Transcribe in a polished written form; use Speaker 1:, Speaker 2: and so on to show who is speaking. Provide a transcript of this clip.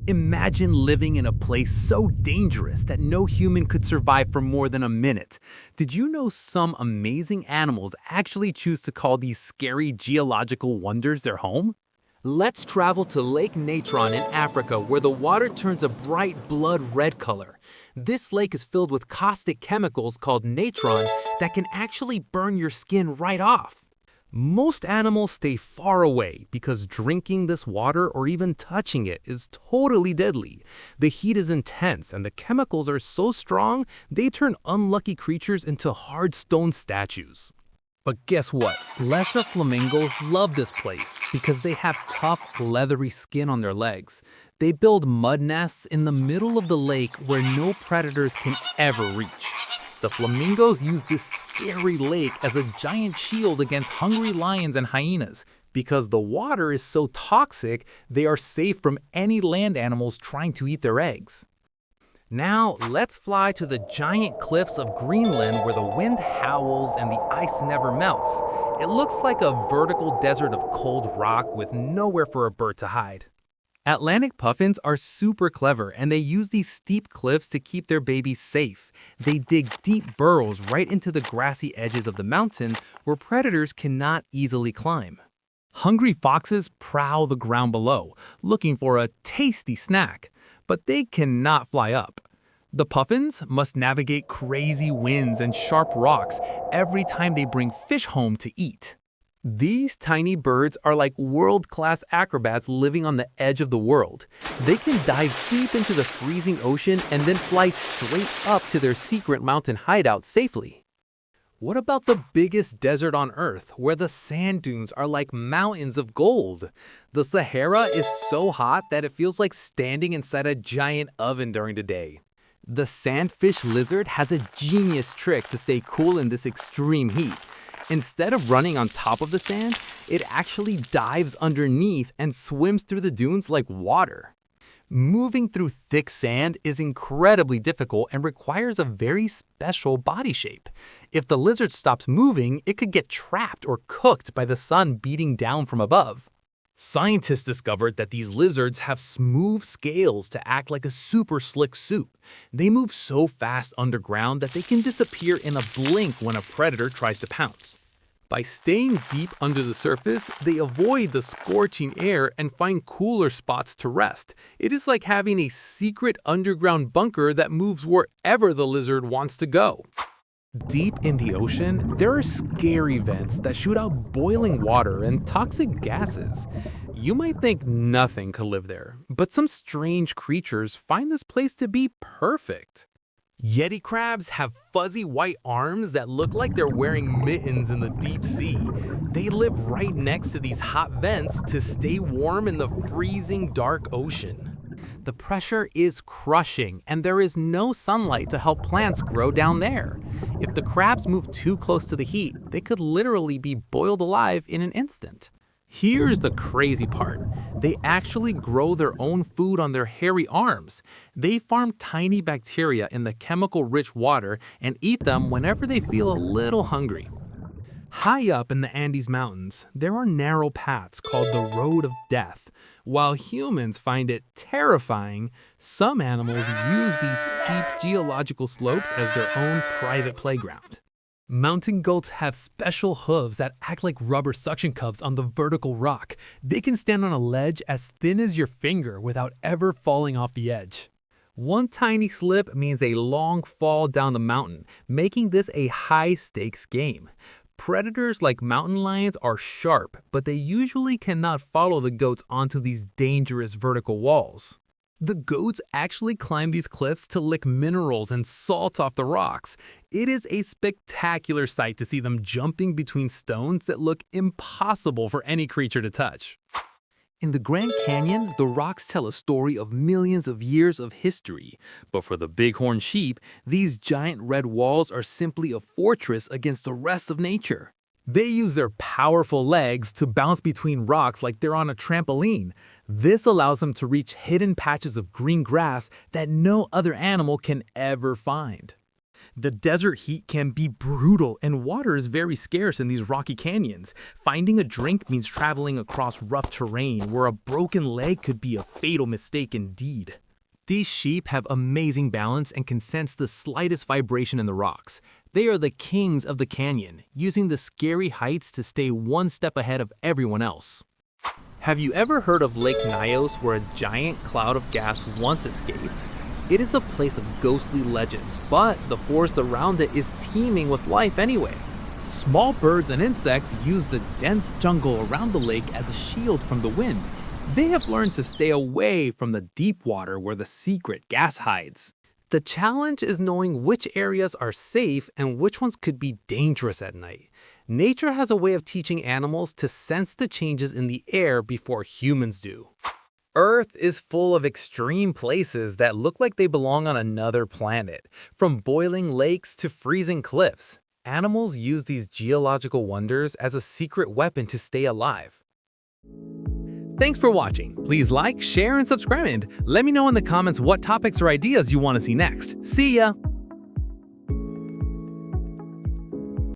Speaker 1: Imagine living in a place so dangerous that no human could survive for more than a minute. Did you know some amazing animals actually choose to call these scary geological wonders their home? Let's travel to Lake Natron in Africa, where the water turns a bright blood red color. This lake is filled with caustic chemicals called natron that can actually burn your skin right off. Most animals stay far away because drinking this water or even touching it is totally deadly. The heat is intense and the chemicals are so strong they turn unlucky creatures into hard stone statues. But guess what? Lesser flamingos love this place because they have tough, leathery skin on their legs. They build mud nests in the middle of the lake where no predators can ever reach. The flamingos use this scary lake as a giant shield against hungry lions and hyenas. Because the water is so toxic, they are safe from any land animals trying to eat their eggs. Now, let's fly to the giant cliffs of Greenland where the wind howls and the ice never melts. It looks like a vertical desert of cold rock with nowhere for a bird to hide. Atlantic puffins are super clever and they use these steep cliffs to keep their babies safe. They dig deep burrows right into the grassy edges of the mountain where predators cannot easily climb. Hungry foxes prowl the ground below, looking for a tasty snack, but they cannot fly up. The puffins must navigate crazy winds and sharp rocks every time they bring fish home to eat. These tiny birds are like world-class acrobats living on the edge of the world. They can dive deep into the freezing ocean and then fly straight up to their secret mountain hideout safely. What about the biggest desert on Earth, where the sand dunes are like mountains of gold? The Sahara is so hot that it feels like standing inside a giant oven during the day. The Sandfish Lizard has a genius trick to stay cool in this extreme heat. Instead of running on top of the sand, it actually dives underneath and swims through the dunes like water. Moving through thick sand is incredibly difficult and requires a very special body shape. If the lizard stops moving, it could get trapped or cooked by the sun beating down from above. Scientists discovered that these lizards have smooth scales to act like a super slick suit. They move so fast underground that they can disappear in a blink when a predator tries to pounce. By staying deep under the surface, they avoid the scorching air and find cooler spots to rest. It is like having a secret underground bunker that moves wherever the lizard wants to go. Deep in the ocean, there are scary vents that shoot out boiling water and toxic gases. You might think nothing could live there, but some strange creatures find this place to be perfect. Yeti crabs have fuzzy white arms that look like they're wearing mittens in the deep sea. They live right next to these hot vents to stay warm in the freezing dark ocean. The pressure is crushing, and there is no sunlight to help plants grow down there. If the crabs move too close to the heat, they could literally be boiled alive in an instant. Here's the crazy part. They actually grow their own food on their hairy arms. They farm tiny bacteria in the chemical-rich water and eat them whenever they feel a little hungry. High up in the Andes Mountains, there are narrow paths called the Road of Death. While humans find it terrifying, some animals use these steep geological slopes as their own private playground. Mountain goats have special hooves that act like rubber suction cups on the vertical rock. They can stand on a ledge as thin as your finger without ever falling off the edge. One tiny slip means a long fall down the mountain, making this a high-stakes game. Predators like mountain lions are sharp, but they usually cannot follow the goats onto these dangerous vertical walls. The goats actually climb these cliffs to lick minerals and salt off the rocks. It is a spectacular sight to see them jumping between stones that look impossible for any creature to touch. In the Grand Canyon, the rocks tell a story of millions of years of history. But for the bighorn sheep, these giant red walls are simply a fortress against the rest of nature. They use their powerful legs to bounce between rocks like they're on a trampoline. This allows them to reach hidden patches of green grass that no other animal can ever find.
Speaker 2: The desert heat can be brutal, and water is very scarce in these rocky canyons. Finding a drink means traveling across rough terrain, where a broken leg could be a fatal mistake indeed. These sheep have amazing balance and can sense the slightest vibration in the rocks. They are the kings of the canyon, using the scary heights to stay one step ahead of everyone else. Have you ever heard of Lake Nyos, where a giant cloud of gas once escaped? It is a place of ghostly legends, but the forest around it is teeming with life anyway. Small birds and insects use the dense jungle around the lake as a shield from the wind. They have learned to stay away from the deep water where the secret gas hides. The challenge is knowing which areas are safe and which ones could be dangerous at night. Nature has a way of teaching animals to sense the changes in the air before humans do. Earth is full of extreme places that look like they belong on another planet. From boiling lakes to freezing cliffs, animals use these geological wonders as a secret weapon to stay alive. Thanks for watching. Please like, share, and subscribe, and let me know in the comments what topics or ideas you want to see next. See ya!